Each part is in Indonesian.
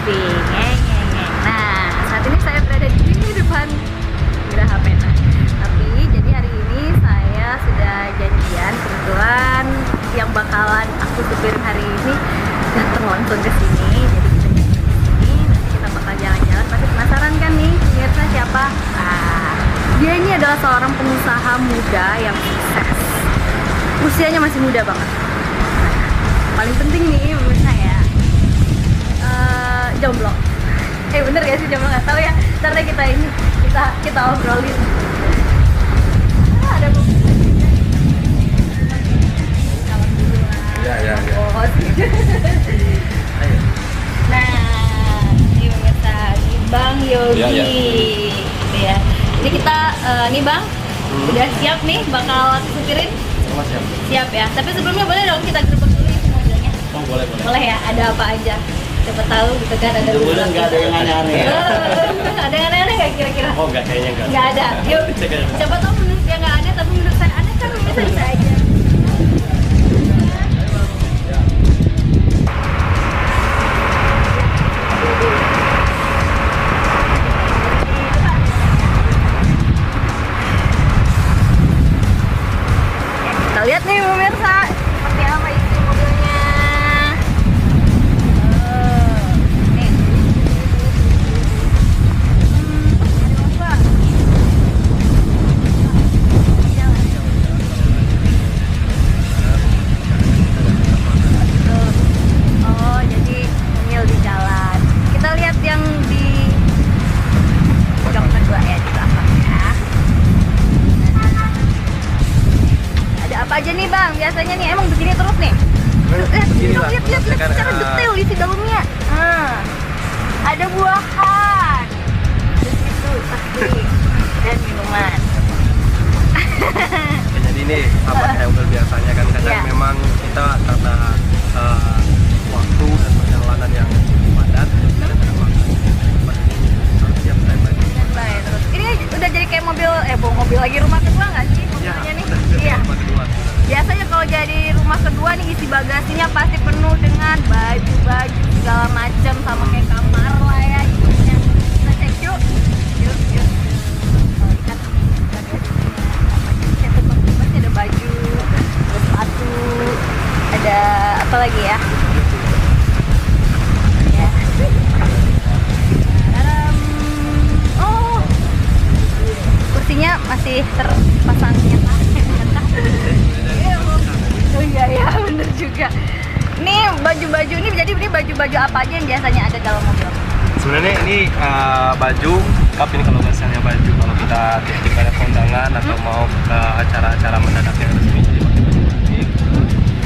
Camping. Nah, saat ini saya berada di depan Geraha Pena. Tapi jadi hari ini saya sudah janjian, kebetulan yang bakalan aku supirin hari ini datang langsung ke sini. Jadi kita janjian di sini, nanti kita bakal jalan-jalan. Pasti penasaran kan nih, pemirsa siapa? Dia ini adalah seorang pengusaha muda yang sukses. Usianya masih muda banget. Paling penting nih pemirsa ya, jomblo. Bener gak sih jomblo? Nggak tahu ya. Ntar deh kita obrolin. Ada mobil. Ya. Nah, ini pemirsa, ini Bang Yogi. Ya. Jadi kita, nih Bang, udah siap nih bakal supirin? Siap ya. Tapi sebelumnya boleh dong kita gerbek dulu isi mobilnya. Oh, boleh. Boleh ya. Ada apa aja? Siapa tahu gitu kan ada. Mudah-mudahan nggak ada yang aneh-aneh. Ada yang aneh nggak kira-kira? Oh, nggak, kayaknya nggak. Nggak ada. Yuk. Siapa tahu menurut dia nggak aneh, tapi menurut saya aneh kan bisa aja. Kita lihat nih pemirsa, seperti apa isi mobilnya. Nih. Oh, jadi nyemil di jalan. Kita lihat yang di jam kedua ya, di belakang ya. Ada apa aja nih Bang? Biasanya nih emang begini terus nih. Lihat secara detail isi dalamnya. Ada buahan. Ada situ pasti. Dan minuman. Jadi ini apa kayak mobil biasanya kan kadang Iya. memang kita karena waktu dan perjalanan yang padat, kadang-kadang harus siap standby. Standby terus. Ini udah jadi kayak mobil, mobil lagi rumah kedua nggak sih? Mobilnya nih? Iya. Biasanya kalau jadi rumah kedua nih isi bagasinya pasti penuh dengan baju-baju segala macam sama kayak kamar lah ya isinya. Kita cek yuk. Yuk. Oh, lihat bagasinya. Pasti ada baju, ada sepatu, ada apa lagi ya? Ya. Oh, kursinya masih terpasang nyata. Oh iya bener juga. Nih baju-baju ini jadi ini baju-baju apa aja yang biasanya ada dalam mobil? Sebenarnya ini baju lengkap ini kalau misalnya baju kalau kita ada kondangan atau mau ke acara-acara mendadak yang resmi jadi pakai baju ini.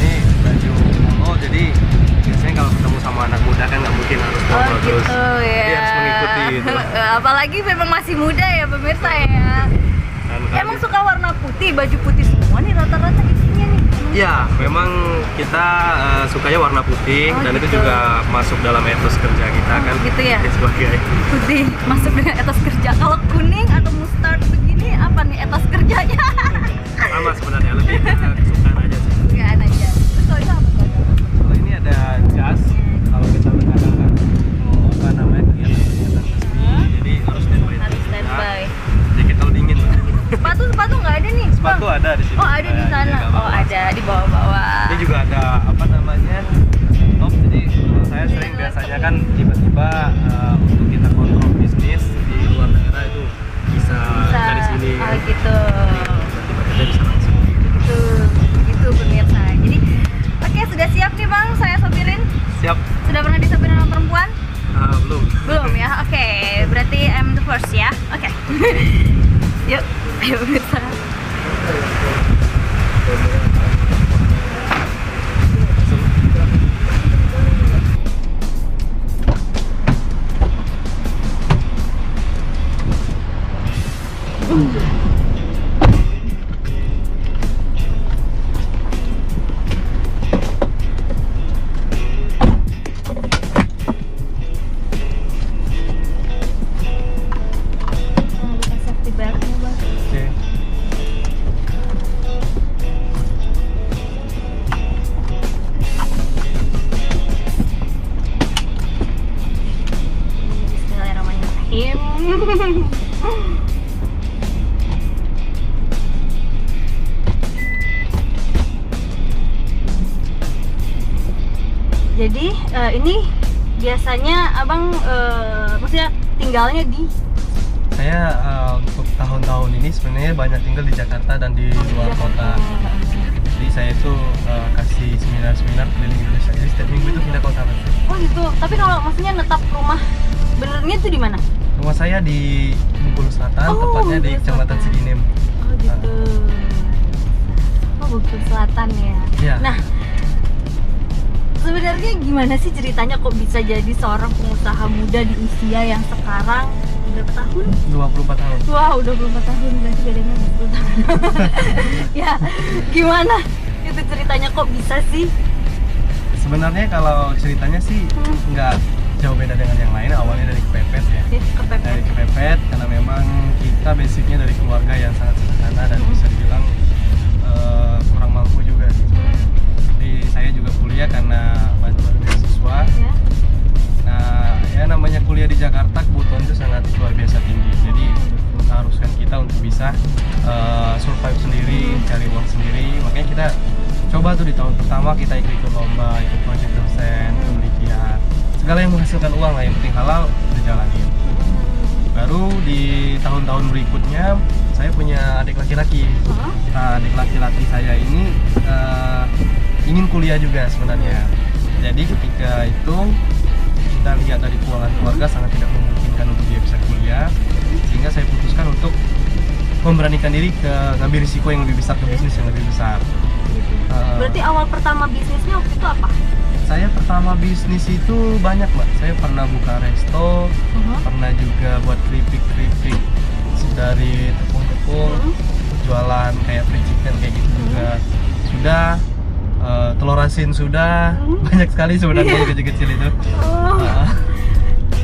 Ini baju polo, jadi biasanya kalau ketemu sama anak muda kan nggak mungkin harus polo terus. Gitu ya. Jadi harus mengikuti gitu. Apalagi memang masih muda ya pemirsa ya. Dan Emang suka warna putih, baju putih semua nih rata-rata isinya nih. ya, memang kita sukanya warna putih dan itu gitu. juga masuk dalam etos kerja kita kan. Gitu ya. Sebagai Putih masuk dengan etos kerja. Kalau kuning atau mustard begini apa nih etos kerjanya? sama sebenarnya lebih ke kesukaan aja sih. Enggak aja. Terus kalau itu apa tuh? Kalau ini ada jas, kalau kita kadang kan apa namanya kegiatan resmi, jadi harus standby. Harus standby. Jaket kalau dingin. Sepatu nggak ada nih. Sepatu Bang? ada di sini. Oh ada di sana. Oh ada di bawah-bawah. Ini juga ada apa namanya top. Jadi kalau saya sering biasanya kan tiba-tiba untuk kita kontrol bisnis di luar daerah itu bisa dari sini. Oh gitu. Tiba-tiba kita bisa langsung. Gitu pemirsa. Jadi oke sudah siap nih Bang saya sopirin. Siap. Sudah pernah disopirin sama perempuan? Belum. Belum ya. Oke. Berarti I'm the first ya. Oke. Yuk. Ayo pemirsa. Jadi ini biasanya abang maksudnya tinggalnya di Saya untuk tahun-tahun ini sebenarnya banyak tinggal di Jakarta dan di luar kota. Jadi saya itu kasih seminar-seminar keliling Indonesia. Jadi setiap minggu itu pindah kota. Oh gitu. Tapi kalau maksudnya netap rumah benernya itu di mana? Rumah saya di Bengkulu Selatan, tepatnya di Bengkulu Kecamatan Selatan. Seginem. Oh gitu. Oh Bengkulu Selatan ya. Iya. Nah, sebenarnya gimana sih ceritanya kok bisa jadi seorang pengusaha muda di usia yang sekarang berapa tahun? 24 tahun. Wow, udah 24 tahun, berarti bedanya 10 tahun. Ya, gimana itu ceritanya kok bisa sih? Sebenarnya kalau ceritanya sih nggak jauh beda dengan yang lain. Awalnya dari kepepet ya. Kepepet. Dari kepepet karena memang kita basicnya dari keluarga yang sangat sederhana dan bisa dibilang kurang mampu juga sih. Jadi saya juga kuliah karena bantuan beasiswa. Ya. Nah, ya namanya kuliah di Jakarta kebutuhan itu sangat luar biasa tinggi. Jadi mengharuskan kita untuk bisa survive sendiri, cari uang sendiri. Makanya kita coba tuh di tahun pertama kita ikut lomba, ikut project dosen, penelitian, segala yang menghasilkan uang lah, yang penting halal dijalanin. Baru di tahun-tahun berikutnya saya punya adik laki-laki. Nah, adik laki-laki saya ini ingin kuliah juga sebenarnya. Jadi ketika itu kita lihat dari keuangan keluarga sangat tidak memungkinkan untuk dia bisa kuliah, sehingga saya putuskan untuk memberanikan diri ke ngambil risiko yang lebih besar, ke bisnis yang lebih besar. Berarti awal pertama bisnisnya waktu itu apa? Saya pertama bisnis itu banyak mbak. Saya pernah buka resto, pernah juga buat keripik-keripik dari tepung-tepung, jualan kayak fried chicken kayak gitu juga. Sudah telur asin sudah, banyak sekali sebenarnya kecil-kecil itu.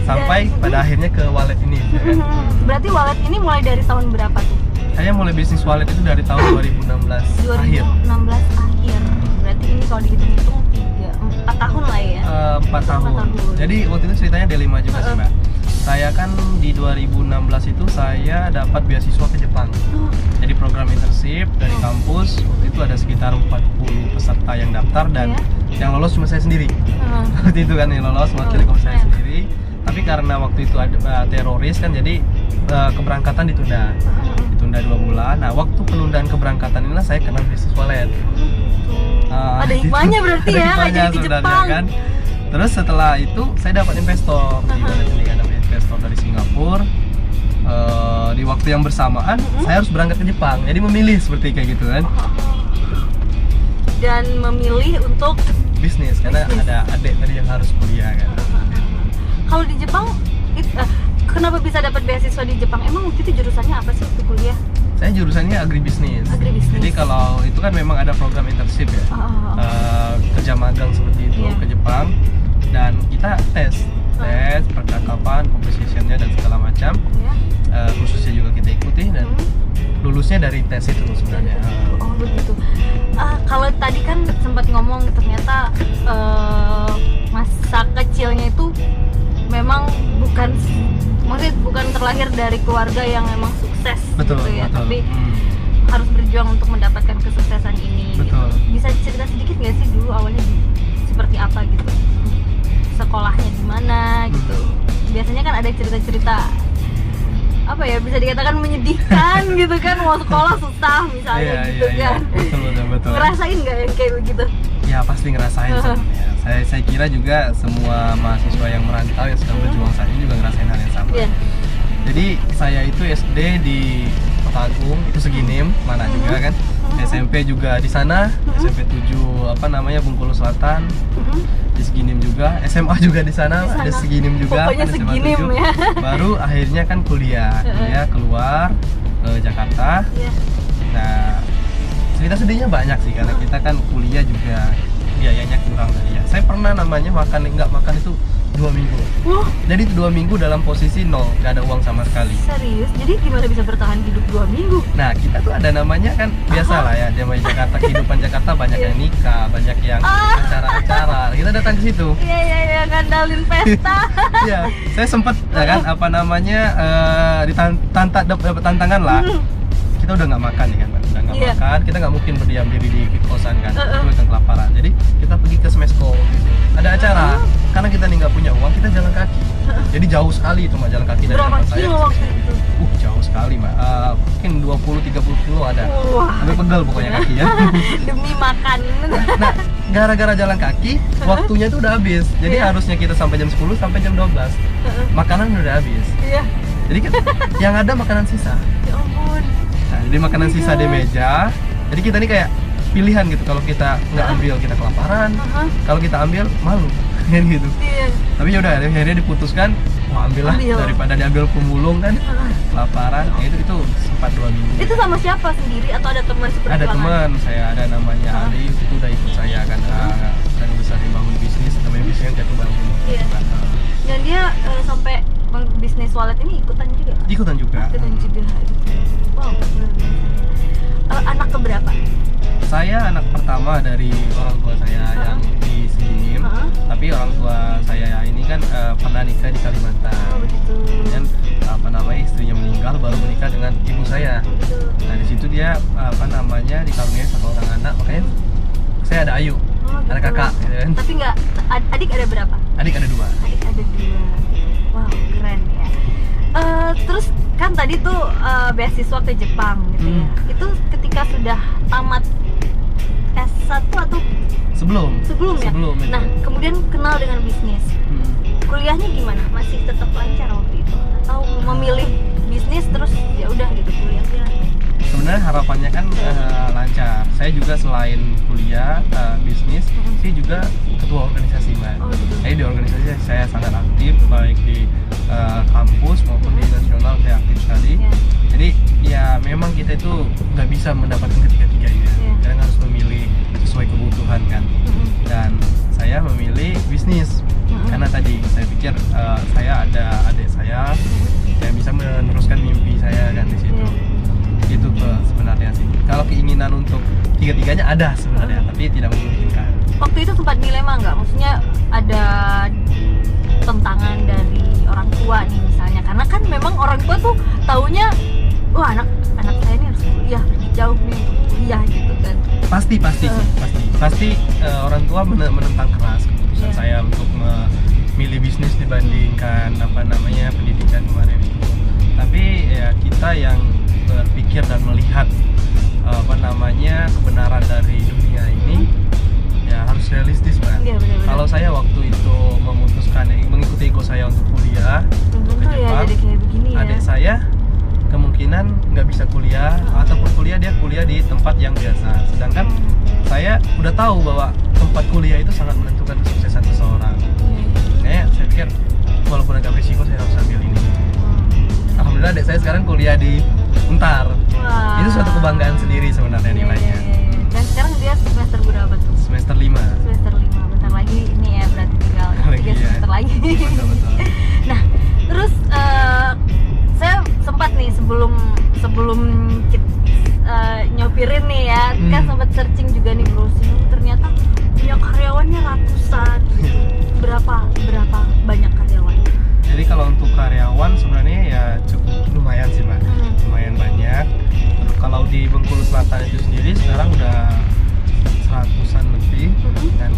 Sampai pada akhirnya ke wallet ini ya kan? Berarti wallet ini mulai dari tahun berapa tuh? Saya mulai bisnis wallet itu dari tahun 2016 akhir. 2016 akhir. Berarti ini kalau dihitung-hitung 4 tahun lah ya. 4 tahun. Jadi waktu itu ceritanya D5 juga sih mbak. Saya kan di 2016 itu saya dapat beasiswa ke Jepang. Jadi program internship dari kampus. Waktu itu ada sekitar 40 peserta yang daftar dan yang lolos cuma saya sendiri. Waktu itu kan yang lolos waktu dari saya sendiri. Tapi karena waktu itu ada teroris kan, jadi keberangkatan ditunda 2 bulan. Nah, waktu penundaan keberangkatan inilah saya kenal bisnis wallet. Ada hikmahnya berarti ya, nggak jadi ke Jepang kan. Terus setelah itu saya dapat investor. Di mana jadi ada investor dari Singapura. Di waktu yang bersamaan saya harus berangkat ke Jepang. Jadi memilih seperti kayak gitu kan. Dan memilih untuk bisnis karena ada adik tadi yang harus kuliah kan. Kalau di Jepang, kenapa bisa dapat beasiswa di Jepang? Emang waktu itu jurusannya apa sih waktu kuliah? Saya jurusannya agribisnis. Agribisnis. Jadi kalau itu kan memang ada program internship ya, kerja magang seperti itu ke Jepang, dan kita tes percakapan, compositionnya dan segala macam. Khususnya juga kita ikuti dan lulusnya dari tes itu sebenarnya. Oh begitu. Kalau tadi kan sempat ngomong ternyata masa kecilnya itu memang maksudnya bukan terlahir dari keluarga yang memang sukses, betul, gitu ya, betul. tapi harus berjuang untuk mendapatkan kesuksesan ini. Betul. Gitu. Bisa cerita sedikit nggak sih dulu awalnya seperti apa gitu? Sekolahnya di mana gitu? Biasanya kan ada cerita-cerita apa ya, bisa dikatakan menyedihkan gitu kan, mau sekolah susah misalnya gitu kan. Betul. Ngerasain nggak yang kayak begitu? Ya pasti ngerasain sebenarnya. Saya kira juga semua mahasiswa yang merantau yang sedang berjuang saat ini juga ngerasain hal yang sama. Jadi saya itu SD di Kota Agung, itu Seginem, mana juga kan. SMP juga di sana, SMP 7 Bengkulu Selatan. Di Seginem juga, SMA juga di sana, ada Seginem juga. Pokoknya kan, Seginem ya. Baru akhirnya kan kuliah keluar ke Jakarta. Nah, cerita sedihnya banyak sih karena kita kan kuliah juga biayanya kurang dari ya. Saya pernah namanya nggak makan itu 2 minggu. Wah, Jadi 2 minggu dalam posisi nol, nggak ada uang sama sekali. serius? Jadi gimana bisa bertahan hidup 2 minggu? Nah, kita tuh ada namanya kan, biasa lah ya, zaman Jakarta, kehidupan Jakarta banyak yang nikah, banyak yang acara-acara. Kita datang ke situ. Iya, ngandalin pesta. Iya, saya sempat ya kan, apa namanya, dapat tantangan lah. Kita udah nggak makan nih kan, udah nggak Iya. makan, kita nggak mungkin berdiam diri di kosan kan, itu kan kelaparan. Jadi kita pergi ke Smesco gitu. Ada acara, karena kita nih nggak punya uang, kita jalan kaki. Jadi jauh sekali itu mah jalan kaki dari Berapa tempat saya. kilo waktu itu? Jauh sekali mbak, mungkin 20-30 kilo ada. Wah, Sampai pegel pokoknya kaki ya. demi makan. Nah, gara-gara jalan kaki, waktunya tuh udah habis. Jadi Iya. harusnya kita sampai jam 10 sampai jam 12. Makanan udah habis. Iya. Jadi kan yang ada makanan sisa. Ya ampun. Nah, jadi makanan sisa di meja. Jadi kita nih kayak pilihan gitu. Kalau kita nggak ambil kita kelaparan. Kalau kita ambil malu. Kan gitu. Iya. Tapi yaudah akhirnya diputuskan, wah ambillah Ambil. daripada diambil pemulung kan kelaparan. Ya, itu sempat 2 minggu. Itu sama siapa sendiri atau ada teman seperti Ada teman saya, ada namanya Ali, itu udah ikut saya kan, dan bisa dibangun bisnis, namanya bisnis yang jatuh bangun. Iya. Dan dia sampai bisnis wallet ini ikutan juga. Ikutan juga. Ikutan juga. Wow, luar biasa. Anak keberapa? Saya anak pertama dari orang tua saya yang di Sinim, tapi orang tua saya ini kan pernah nikah di Kalimantan. Oh begitu. Dan apa namanya, istrinya meninggal baru menikah dengan ibu saya. Betul. Nah di situ dia apa namanya dikaruniai 1 orang anak, makanya saya ada Ayu, Oh, ada gitu. kakak, gitu kan. Tapi nggak, adik ada berapa? Adik ada 2. Adik ada 2. Wow, keren ya. Terus kan tadi tuh beasiswa ke Jepang gitu ya. Itu ketika sudah tamat S1 atau Sebelum sebelum ya? Sebelum itu. Nah, kemudian kenal dengan bisnis. Kuliahnya gimana? Masih tetap lancar waktu itu? Atau memilih bisnis terus ya udah gitu kuliahnya? Sebenarnya harapannya kan lancar. Saya juga selain kuliah bisnis, saya juga ketua organisasi mbak. Oh, gitu. Jadi di organisasi saya sangat aktif, baik di kampus maupun di nasional saya aktif sekali. Ya. Jadi ya memang kita itu nggak bisa mendapatkan ketiga-tiganya. Ya. Kadang harus memilih sesuai kebutuhan kan. Dan saya memilih bisnis karena tadi saya pikir saya ada adik saya yang bisa meneruskan mimpi saya kan di situ. Itu sebenarnya sih. Kalau keinginan untuk tiga-tiganya ada sebenarnya, tapi tidak memungkinkan. Waktu itu sempat dilema nggak? Maksudnya ada tentangan dari orang tua nih misalnya, karena kan memang orang tua tuh taunya, wah anak saya ini harus kuliah jauh nih untuk kuliah gitu kan. Pasti orang tua menentang keras keputusan saya untuk memilih bisnis dibandingkan apa namanya pendidikan kemarin itu. Tapi ya kita yang berpikir dan melihat apa namanya kebenaran dari dunia ini ya harus realistis mbak. Iya, benar-benar. Kalau saya waktu itu memutuskan mengikuti ego saya untuk kuliah untuk ke Tentu ya Jepang, jadi kayak begini ya. adik saya kemungkinan nggak bisa kuliah ataupun kuliah dia kuliah di tempat yang biasa. Sedangkan saya udah tahu bahwa tempat kuliah itu sangat menentukan kesuksesan seseorang. Kayak saya pikir walaupun agak berisiko saya harus ambil ini. Alhamdulillah adik saya sekarang kuliah di Untar. Wah. Itu suatu kebanggaan sendiri sebenarnya Iya, nilainya. iya, iya. Dan sekarang dia semester berapa tuh? Semester 5. Semester 5. Bentar lagi ini ya berarti tinggal Lagi, 3 ya. semester lagi. Betul. Nah, terus saya sempat nih sebelum nyopirin nih ya, kan sempat searching juga nih browsing, ternyata punya karyawannya ratusan. Berapa banyak karyawannya? Jadi kalau untuk karyawan sebenarnya ya cukup lumayan sih mbak, lumayan banyak. Terus kalau di Bengkulu Selatan itu sendiri sekarang udah 100-an lebih, dan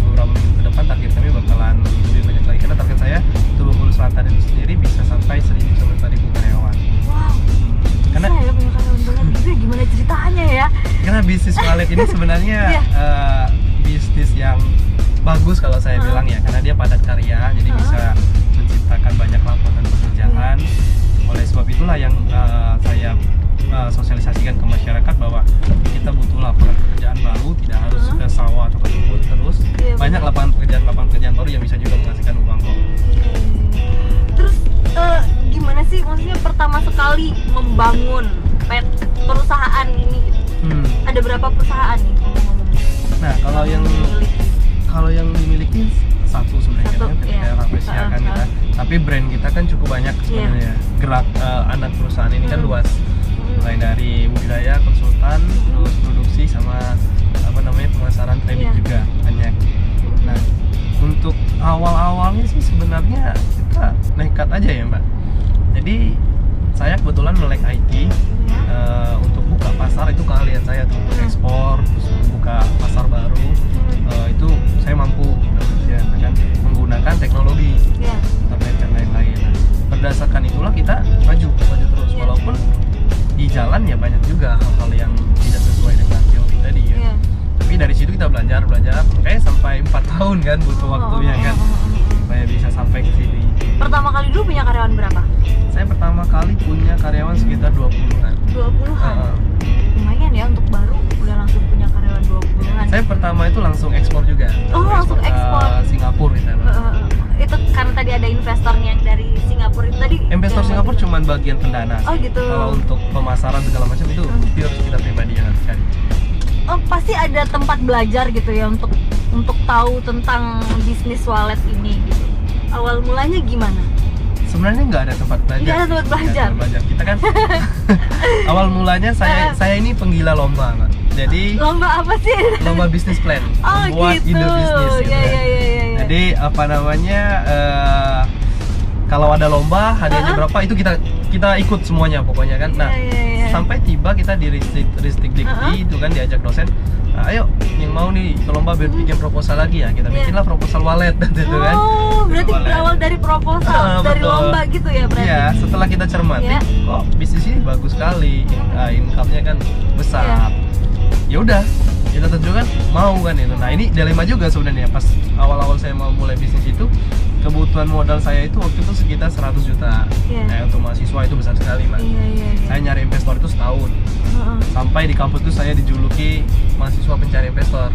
beberapa minggu ke depan target kami bakalan lebih banyak lagi karena target saya untuk Bengkulu Selatan itu sendiri bisa sampai 1.000-1.500 karyawan. Wow. Karena Bisa ya punya karyawan banget gitu ya, gimana ceritanya ya? karena bisnis wallet ini sebenarnya bisnis yang bagus kalau saya bilang ya, karena dia padat karya, jadi bisa menciptakan banyak lapangan pekerjaan. Oleh sebab itulah yang saya sosialisasikan ke masyarakat bahwa kita butuh lapangan pekerjaan baru, tidak harus ke sawah atau ke kebun terus. Iya, Banyak lapangan pekerjaan baru yang bisa juga menghasilkan uang kok. Terus gimana sih maksudnya pertama sekali membangun perusahaan ini gitu? Ada berapa perusahaan nih ngomong-ngomong? Nah, kalau yang dimiliki satu sebenarnya Satu, kan ketika iya. Rafflesia kan kita. Tapi brand kita kan cukup banyak sebenarnya. Gerak anak perusahaan ini kan luas. Mulai dari budidaya, konsultan, terus produksi sama apa namanya pemasaran trading Iya. juga banyak. Nah, untuk awal-awalnya sih sebenarnya kita nekat aja ya Mbak. Jadi saya kebetulan melek IT. Untuk buka pasar itu keahlian saya tuh, untuk ekspor, terus buka pasar baru itu saya mampu ya, kan menggunakan teknologi Iya. internet dan lain-lain. Nah, berdasarkan itulah kita maju terus Iya. walaupun di jalan ya banyak juga hal-hal yang tidak sesuai dengan teori tadi ya. Iya. Tapi dari situ kita belajar makanya sampai 4 tahun kan butuh waktunya kan supaya bisa sampai ke sini. Pertama kali dulu punya karyawan berapa? Saya pertama kali punya karyawan sekitar 20-an. 20-an. Lumayan ya untuk baru udah langsung punya karyawan 20-an. Saya pertama itu langsung ekspor juga. Oh, langsung ekspor. Singapura gitu. Itu karena tadi ada investornya yang dari Singapura itu tadi. Investor yang Singapura lagi- cuma bagian pendana. Oh gitu. Kalau untuk pemasaran segala macam itu pure kita pribadi yang harus cari. Oh, pasti ada tempat belajar gitu ya untuk tahu tentang bisnis wallet ini gitu. Awal mulanya gimana? Sebenarnya nggak ada tempat belajar. Nggak ada tempat belajar. Nggak ada tempat belajar. Kita kan awal mulanya saya ini penggila lomba, Mbak. Jadi Lomba apa sih? lomba bisnis plan, Oh membuat gitu. ide bisnis. Gitu Iya, kan. iya, iya, iya. Jadi apa namanya? Kalau ada lomba hadiahnya berapa itu kita ikut semuanya pokoknya kan. Nah, Iya, iya, iya. sampai tiba kita di Ristek Dikti itu kan diajak dosen. Nah, ayo yang mau nih ke lomba bikin proposal lagi ya. Kita Iya. bikinlah proposal wallet gitu kan. Oh, berarti Wallet. berawal dari proposal, dari Betul. lomba gitu ya berarti? Iya, setelah kita cermati, Iya. kok bisnis ini bagus sekali, income-nya kan besar. Iya. Ya udah, kita tentukan mau kan itu. Nah ini dilema juga sebenarnya pas awal-awal saya mau mulai bisnis itu, kebutuhan modal saya itu waktu itu sekitar 100 juta. Iya. Untuk mahasiswa itu besar sekali Mas. Iya, iya, iya. Saya nyari investor itu setahun. Heeh. Sampai di kampus itu saya dijuluki mahasiswa pencari investor.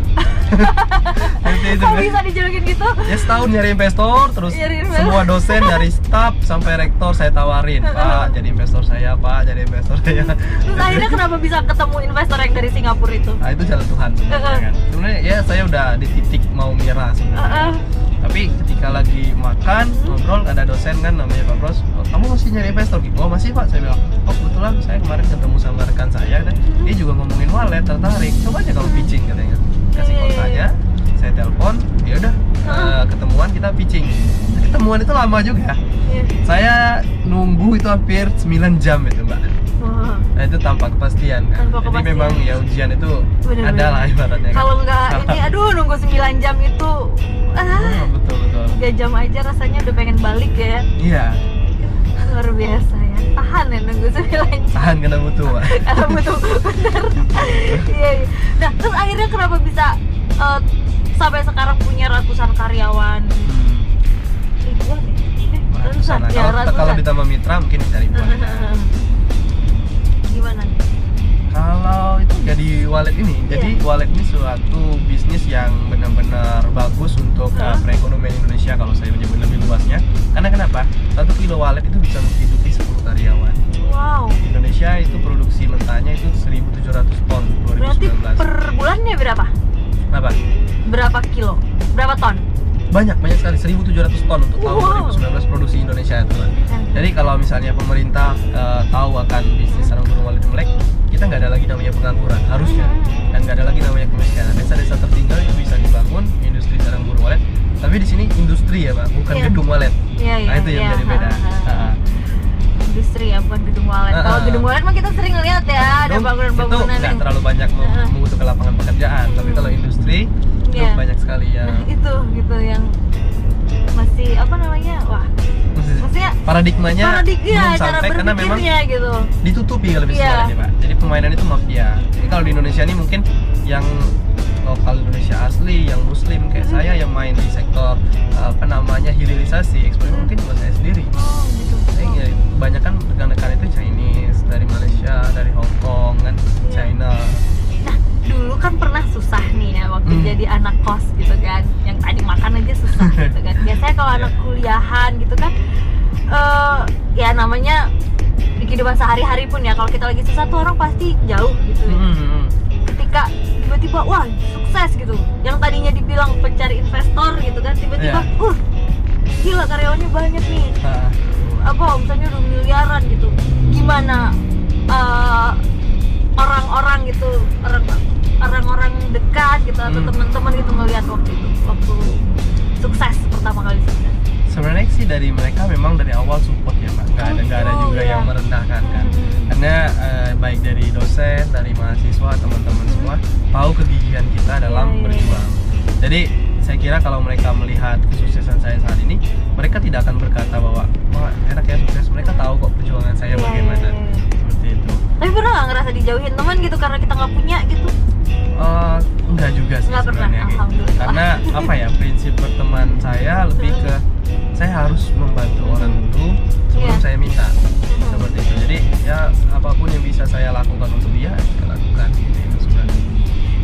Seperti itu, Kok kan. bisa dijulukin gitu? Ya setahun nyari investor, terus Nyari investor. semua dosen dari staff sampai rektor saya tawarin, Pak jadi investor saya, Pak jadi investor saya. Terus akhirnya kenapa bisa ketemu investor yang dari Singapura itu? Nah itu jalan Tuhan sebenarnya kan. Sebenarnya ya saya udah di titik mau menyerah sebenarnya. Tapi ketika lagi makan ngobrol ada dosen kan namanya Pak Bros, "Oh, kamu masih nyari investor gitu?" "Oh masih Pak," saya bilang. "Oh kebetulan saya kemarin ketemu sama rekan saya dan dia juga ngomongin wallet tertarik. Coba aja kalau pitching," katanya. Kasih Iya, kontak iya, saya, saya telepon, ya udah ketemuan kita pitching. Ketemuan itu lama juga. Iya. Saya nunggu itu hampir 9 jam itu Mbak. Wah. Nah itu tanpa kepastian kan. Tanpa Jadi kepastian. memang ya ujian itu Bener-bener. ada lah ibaratnya. Kalau nggak ini, aduh nunggu 9 jam itu, Betul. 3 jam aja rasanya udah pengen balik ya. Iya, Luar biasa ya. Tahan ya nunggu 9 jam. tahan kena butuh Mbak. Kalau betul bener. Iya, iya. Nah, terus akhirnya kenapa bisa sampai sekarang punya ratusan karyawan? Ribuan ya? Ratusan lah. Ya, Kalau ditambah mitra mungkin bisa ribuan. Gimana nih? Kalau itu jadi wallet ini, jadi wallet ini suatu bisnis yang benar-benar bagus untuk perekonomian Indonesia kalau saya menyebut lebih luasnya. Karena kenapa? 1 kilo wallet itu bisa menghidupi 10 karyawan. Wow. Indonesia itu produksi mentahnya itu 1.700 ton Berarti 2019. per bulannya berapa? Apa? Berapa kilo? Berapa ton? Banyak sekali 1.700 ton untuk tahun Wow. 2019 produksi Indonesia itu. Jadi kalau misalnya pemerintah tahu akan bisnis sarang burung walet Imlek, kita nggak ada lagi namanya pengangguran harusnya, dan nggak ada lagi namanya kemiskinan. Desa-desa tertinggal itu bisa dibangun industri sarang burung walet. Tapi di sini industri ya Pak, bukan Iya. gedung walet. Iya, Nah itu yang jadi beda. Industri ya, bukan gedung walet. Kalau gedung walet mah kita sering lihat ya, ada Itu bangunan-bangunan nggak yang terlalu banyak membutuhkan lapangan pekerjaan. Tapi kalau industri itu Iya. banyak sekali ya. Nah, itu gitu yang masih apa namanya? Wah, maksudnya Paradigmanya paradigma belum cara sampai karena memang berpikirnya gitu. ditutupi kalau bisnis Iya. wallet ini Pak. Jadi permainan itu mafia. Jadi kalau di Indonesia ini mungkin yang lokal Indonesia asli, yang muslim kayak saya yang main di sektor apa namanya hilirisasi, ekspor mungkin cuma saya sendiri. Oh, gitu. Jadi ya, banyak kan rekan-rekan itu Chinese, dari Malaysia, dari Hong Kong kan, China. Nah, dulu kan pernah susah nih ya waktu jadi anak kos gitu kan, yang tadi makan aja susah gitu kan. Biasanya kalau anak kuliahan gitu kan, ya namanya di kehidupan sehari-hari pun ya, kalau kita lagi susah tuh orang pasti jauh gitu. ketika tiba-tiba wah sukses gitu, yang tadinya dibilang pencari investor gitu kan, tiba-tiba gila karyawannya banyak nih, omsetnya udah miliaran gitu. Gimana orang-orang gitu, orang-orang dekat gitu atau teman-teman gitu ngelihat waktu itu, waktu sukses pertama kali sukses? Sebenarnya sih dari mereka memang dari awal support ya Mbak, nggak ada juga yang merendahkan kan, karena baik dari dosen, dari mahasiswa, teman-teman semua tahu kegigihan kita dalam berjuang. Jadi saya kira kalau mereka melihat kesuksesan saya saat ini, mereka tidak akan berkata bahwa wah enak ya sukses, mereka tahu kok perjuangan saya bagaimana, seperti itu. Tapi pernah nggak ngerasa dijauhin teman gitu karena kita nggak punya gitu? Enggak juga sih sebenarnya, karena apa ya, prinsip berteman saya lebih ke saya harus membantu orang dulu sebelum saya minta, seperti itu. Jadi ya apapun yang bisa saya lakukan untuk dia, saya lakukan gitu sebenarnya.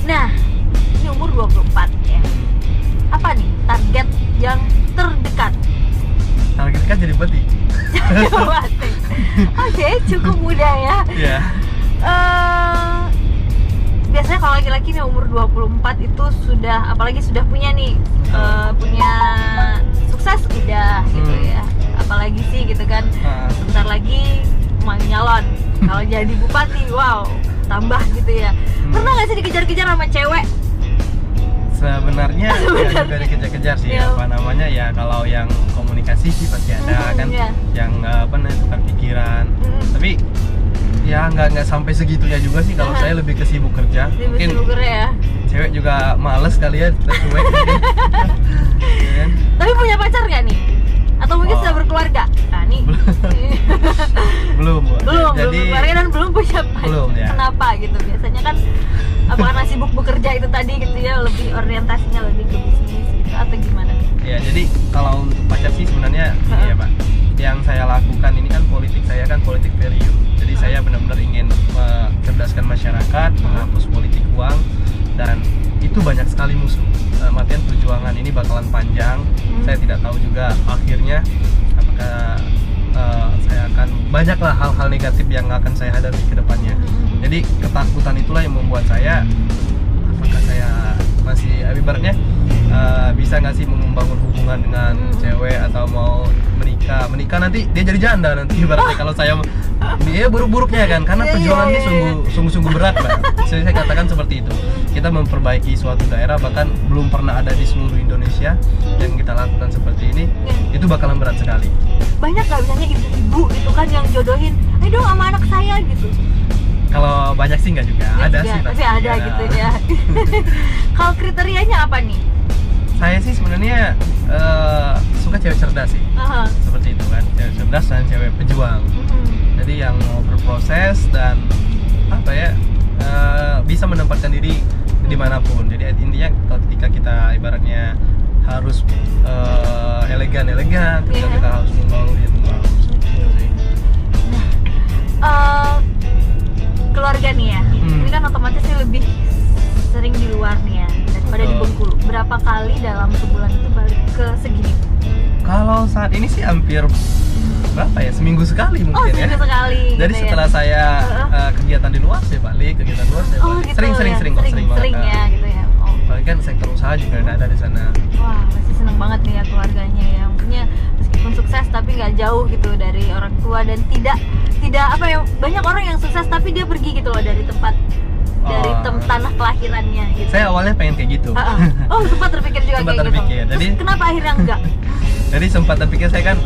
Nah, ini umur 24 ya. Apa nih target yang terdekat? Target kan jadi beti. Oke, cukup muda ya. Iya. Biasanya kalau laki-laki nih umur 24 itu sudah, apalagi sudah punya nih, punya sukses udah gitu ya. Apalagi sih gitu kan, sebentar lagi mau nyalon. Kalau jadi bupati, wow, tambah gitu ya. Pernah nggak sih dikejar-kejar sama cewek? Sebenarnya ya juga dikejar-kejar sih, apa namanya ya, kalau yang komunikasi sih pasti ada kan, yang apa namanya tukar pikiran. Tapi ya nggak sampai segitunya juga sih, kalau saya lebih ke sibuk kerja. Mungkin sibuk kerja ya. Cewek juga males kali ya, kita cuek gitu. Tapi punya pacar nggak nih? Atau mungkin sudah berkeluarga? Nah nih. belum. Jadi belum berkeluarga dan belum punya pacar. Belum ya. Kenapa gitu? Biasanya kan apa karena sibuk bekerja itu tadi gitu ya, lebih orientasinya lebih ke bisnis gitu atau gimana? Ya jadi kalau untuk pacar sih sebenarnya ya Pak, yang saya lakukan ini kan politik, saya kan politik value. Jadi saya benar-benar ingin mencerdaskan masyarakat, menghapus politik uang, dan itu banyak sekali musuh. Matian perjuangan ini bakalan panjang. Saya tidak tahu juga akhirnya apakah saya akan banyaklah hal-hal negatif yang akan saya hadapi ke depannya. Jadi ketakutan itulah yang membuat saya, apakah saya masih ibaratnya bisa nggak sih membangun hubungan dengan cewek, atau mau menikah nanti dia jadi janda nanti ibaratnya kalau saya dia buruk-buruknya kan, karena perjuangan ini sungguh-sungguh berat Mbak. Saya katakan seperti itu. Kita memperbaiki suatu daerah bahkan belum pernah ada di seluruh Indonesia yang kita lakukan seperti ini, itu bakalan berat sekali. Banyak nggak misalnya ibu-ibu itu kan yang jodohin, ayo dong sama anak saya gitu? Kalau banyak sih nggak juga, ada sih tapi ada gitu ya. Kalau kriterianya apa nih? Saya sih sebenarnya suka cewek cerdas sih, seperti itu kan, cewek cerdas dan cewek pejuang. Jadi yang mau berproses dan apa ya, bisa menempatkan diri dimanapun. Jadi intinya ketika kita ibaratnya harus elegan, ketika kita harus membaur ya membaur. Gitu sih. Keluarga nih ya, ini kan otomatis sih lebih sering di luar nih ya daripada di Bengkulu. Berapa kali dalam sebulan itu balik ke segini? Kalau saat ini sih hampir berapa ya, seminggu sekali mungkin ya. Seminggu sekali. Jadi gitu setelah saya kegiatan di luar saya balik, kegiatan luar saya balik. Gitu, sering banget. Ya gitu ya. Apalagi kan sektor usaha juga ada di sana. Wah, masih seneng banget nih ya keluarganya ya. Maksudnya meskipun sukses tapi nggak jauh gitu dari orang tua, dan tidak apa ya, banyak orang yang sukses tapi dia pergi gitu loh dari tempat tanah kelahirannya gitu. Saya awalnya pengen kayak gitu. Sempat terpikir juga sempat kayak terpikir. gitu. Jadi terus kenapa akhirnya enggak? Jadi sempat terpikir, saya kan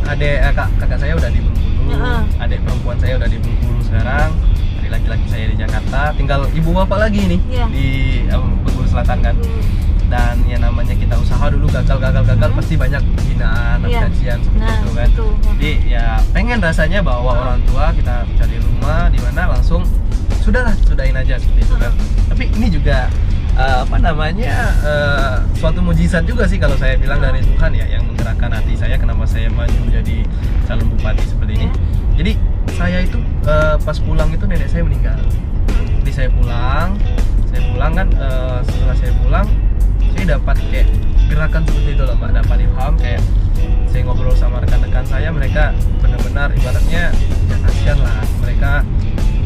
kakak saya udah di Bengkulu, adik perempuan saya udah di Bengkulu sekarang, adik laki-laki saya di Jakarta, tinggal ibu bapak lagi nih di Bengkulu Selatan kan. Dan ya namanya kita usaha dulu gagal pasti banyak hinaan, cacian seperti itu kan. Jadi ya pengen rasanya bawa orang tua kita cari rumah di mana langsung sudahin aja seperti itu kan. Tapi ini juga suatu mujizat juga sih kalau saya bilang dari Tuhan ya, yang menggerakkan hati saya kenapa saya maju jadi calon bupati seperti ini. Jadi saya itu pas pulang itu nenek saya meninggal. Jadi saya pulang kan, setelah saya pulang saya dapat kayak gerakan seperti itu loh Mbak, dapat ilham, kayak saya ngobrol sama rekan-rekan saya, mereka benar-benar ibaratnya ya kasihan lah, mereka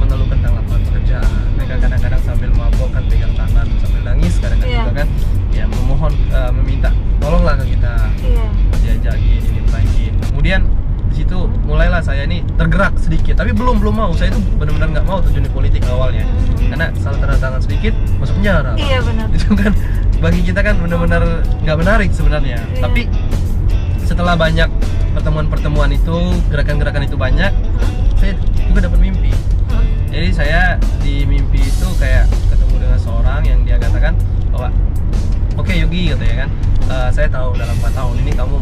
mengeluh tentang lapangan pekerjaan, mereka kadang-kadang sambil mabok kan pegang saya ini tergerak sedikit, tapi belum mau. Saya itu benar-benar nggak mau terjun di politik awalnya, karena salah tanda tangan sedikit masuk penjara. Iya benar. Itu kan bagi kita kan benar-benar nggak menarik sebenarnya. Iya. Tapi setelah banyak pertemuan-pertemuan itu, gerakan-gerakan itu banyak, saya juga dapat mimpi. Jadi saya di mimpi itu kayak ketemu dengan seorang yang dia katakan bahwa oke, Yogi, katanya kan, saya tahu dalam 4 tahun ini kamu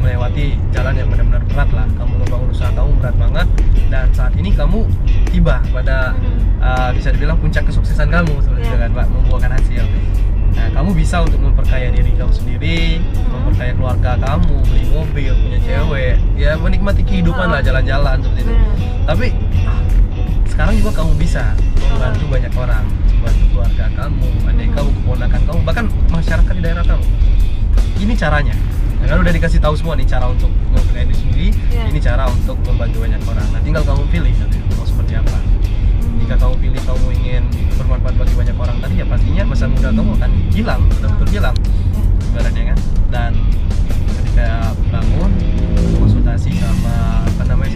melewati jalan yang benar-benar berat lah. Kamu membangun usaha kamu berat banget, dan saat ini kamu tiba pada bisa dibilang puncak kesuksesan kamu seperti itu kan, Pak, membuahkan hasil. Nah, kamu bisa untuk memperkaya diri kamu sendiri, memperkaya keluarga kamu, beli mobil, punya cewek, ya menikmati kehidupan lah, jalan-jalan seperti itu. Tapi sekarang juga kamu bisa membantu banyak orang, membantu keluarga kamu, adik kamu, keponakan kamu, bahkan masyarakat di daerah kamu. Ini caranya. Nah, kan udah dikasih tahu semua nih cara untuk memperkaya diri sendiri, ini cara untuk membantu banyak orang. Nah, tinggal kamu pilih nanti mau seperti apa. Jika kamu pilih kamu ingin bermanfaat bagi banyak orang tadi, ya pastinya masa muda kamu akan hilang, betul-betul hilang, ibaratnya kan. Dan ketika bangun konsultasi sama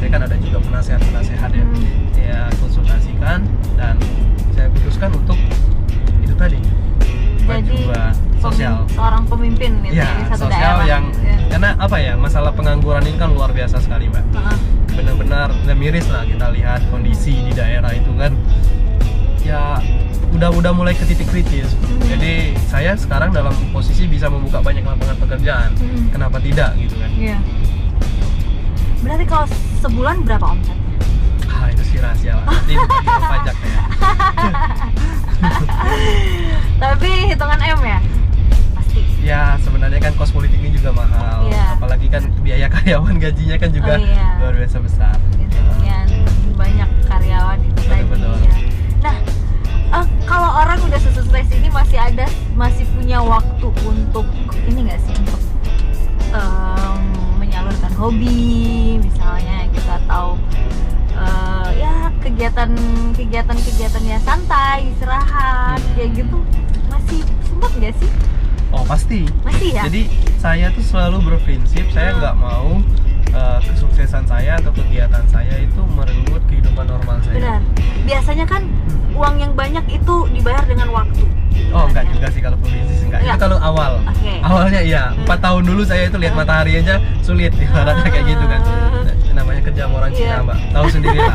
saya kan ada juga penasehat ya, saya konsultasikan dan saya putuskan untuk itu tadi, jadi sosial, seorang pemimpin gitu ya, di satu sosial daerah yang karena apa ya, masalah pengangguran ini kan luar biasa sekali, Mbak. Benar-benar miris lah kita lihat kondisi di daerah itu kan, ya udah mulai ke titik kritis. Jadi saya sekarang dalam posisi bisa membuka banyak lapangan pekerjaan, kenapa tidak gitu kan. Berarti kalau sebulan berapa omsetnya? Itu sih rahasia lah, nanti bagi pajak ya. Tapi hitungan M ya? Pasti. Ya sebenarnya kan kos politik ini juga mahal, apalagi kan biaya karyawan gajinya kan juga luar biasa besar. Sekian banyak karyawan itu tadi. Betul. Ya. Nah, kalau orang udah sukses ini masih punya waktu untuk ini nggak sih, untuk menyalurkan hobi misalnya gitu, atau ya kegiatan ya santai, istirahat kayak gitu, masih sempat nggak sih? Oh pasti. Masih ya. Jadi saya tuh selalu berprinsip saya nggak mau kesuksesan saya atau kegiatan saya itu merenggut kehidupan normal saya. Benar. Biasanya kan uang yang banyak itu dibayar dengan waktu. Oh enggak juga sih kalau pebisnis, enggak. Itu kalau awal. Awalnya iya, 4 tahun dulu saya itu lihat matahari aja sulit, ibaratnya kayak gitu kan. Namanya kerja sama orang Cina, Mbak. Tahu sendiri lah.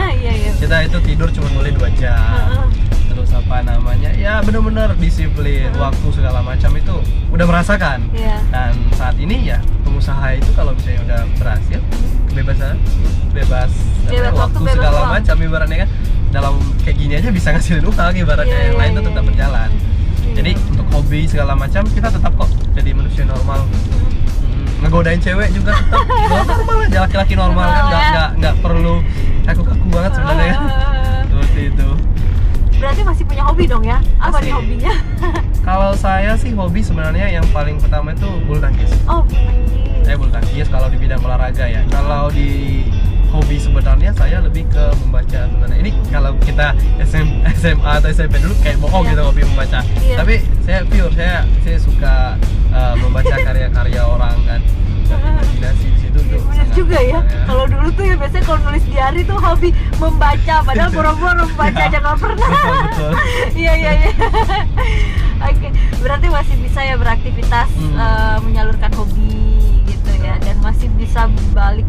Kita itu tidur cuma boleh 2 jam. Terus apa namanya? Ya benar-benar disiplin, waktu segala macam itu udah merasakan. Dan saat ini ya pengusaha itu kalau misalnya udah berhasil, bebas waktu segala macam ibaratnya kan. Dalam kayak gini aja bisa ngasilin uang ibaratnya, yang lain itu tetap berjalan. Jadi untuk hobi segala macam kita tetap kok jadi manusia normal. Ngegodain cewek juga tetap normal aja, laki-laki normal kan, nggak perlu kaku-kaku banget sebenarnya kan. Seperti itu. Berarti masih punya hobi dong ya? Apa nih hobinya? Kalau saya sih hobi sebenarnya yang paling pertama itu bulu tangkis. Oh, bulu tangkis. Saya bulu tangkis kalau di bidang olahraga ya. Kalau di hobi sebenarnya saya lebih ke membaca sebenarnya. Ini kalau kita SMA atau SMP dulu kayak bohong gitu hobi membaca. Tapi saya pure, saya suka membaca karya-karya orang kan. Imajinasi di situ tuh. Bener juga ya. Kalau dulu tuh ya biasanya kalau nulis diary tuh hobi membaca, padahal boro-boro membaca aja nggak pernah. Betul. Iya. Oke, berarti masih bisa ya beraktivitas, menyalurkan hobi gitu ya, dan masih bisa